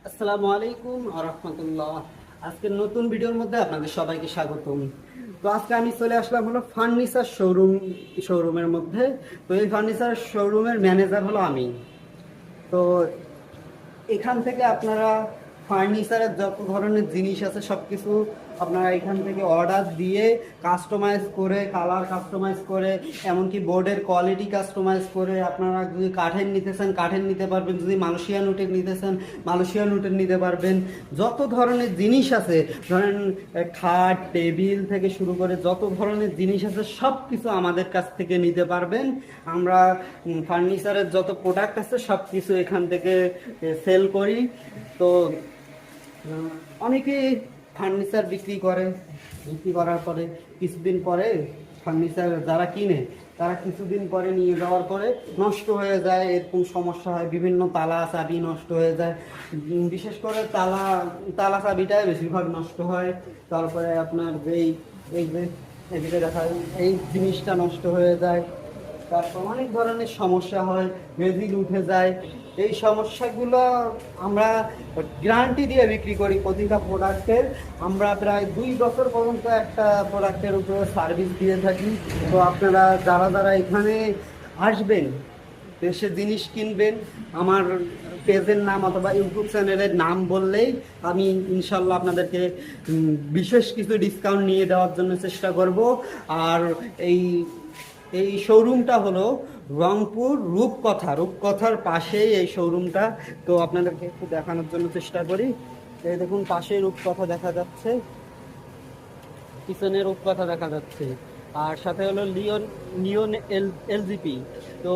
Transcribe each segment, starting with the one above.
আসসালামু আলাইকুম ওয়া রাহমাতুল্লাহ। আজকের নতুন ভিডিওর মধ্যে আপনাদের সবাইকে স্বাগতম। তো আজকে আমি চলে আসলাম হলো ফার্নিচার শোরুমের মধ্যে। তো এই ফার্নিচার শোরুমের ম্যানেজার হলো আমি। তো এখান থেকে আপনারা ফার্নিচারের যত ধরনের জিনিস আছে সব কিছু আপনারা এখান থেকে অর্ডার দিয়ে কাস্টমাইজ করে, কালার কাস্টমাইজ করে, এমনকি বোর্ডের কোয়ালিটি কাস্টমাইজ করে, আপনারা যদি কাঠের নিতে চান কাঠের নিতে পারবেন, যদি মালয়েশিয়ান উটের নিতে চান মালয়েশিয়ান উটের নিতে পারবেন। যত ধরনের জিনিস আছে, ধরেন খাট টেবিল থেকে শুরু করে যত ধরনের জিনিস আছে সব কিছু আমাদের কাছ থেকে নিতে পারবেন। আমরা ফার্নিচারের যত প্রোডাক্ট আছে সব কিছু এখান থেকে সেল করি। তো অনেকেই ফার্নিচার বিক্রি করার পরে কিছুদিন পরে ফার্নিচার যারা কিনে তারা কিছুদিন পরে নিয়ে যাওয়ার পরে নষ্ট হয়ে যায়, এরকম সমস্যা হয়। বিভিন্ন তালা চাবি নষ্ট হয়ে যায়, বিশেষ করে তালা চাবিটাই বেশিরভাগ নষ্ট হয়। তারপরে আপনার এই যে এদিকে দেখা যায় এই জিনিসটা নষ্ট হয়ে যায়। তারপর অনেক ধরনের সমস্যা হয়, মেজিল উঠে যায়। এই সমস্যাগুলো আমরা গ্যারান্টি দিয়ে বিক্রি করি প্রতিটা প্রোডাক্টের। আমরা প্রায় 2 বছর পর্যন্ত একটা প্রোডাক্টের উপরে সার্ভিস দিয়ে থাকি। তো আপনারা যারা এখানে আসবেন, এসে জিনিস কিনবেন, আমার পেজের নাম অথবা ইউটিউব চ্যানেলের নাম বললেই আমি ইনশাল্লাহ আপনাদেরকে বিশেষ কিছু ডিসকাউন্ট নিয়ে দেওয়ার জন্য চেষ্টা করব। আর এই এই শোরুমটা হলো রংপুর রূপকথার পাশেই এই শোরুমটা। তো আপনাদেরকে একটু দেখানোর জন্য চেষ্টা করি। এই দেখুন পাশেই রূপকথা দেখা যাচ্ছে, পিছনে রূপকথা দেখা যাচ্ছে, আর সাথে হলো লিওন লিওন এলজিপি। তো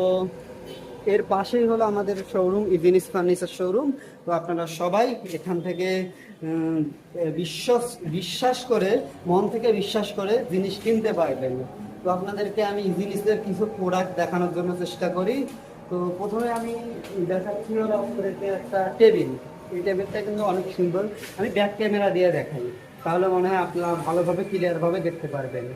এর পাশেই হলো আমাদের শোরুম, ইজিনিস ফার্নিচার শোরুম। তো আপনারা সবাই এখান থেকে উম, বিশ্বাস করে, মন থেকে বিশ্বাস করে জিনিস কিনতে পারবেন। তো আপনাদেরকে আমি ইজিনিসের কিছু প্রোডাক্ট দেখানোর জন্য চেষ্টা করি। তো প্রথমে আমি দেখাচ্ছি হলো আপনাদেরকে একটা টেবিল। এই টেবিলটা কিন্তু অনেক সুন্দর। আমি ব্যাক ক্যামেরা দিয়ে দেখাই, তাহলে মনে হয় আপনারা ভালোভাবে ক্লিয়ারভাবে দেখতে পারবেন।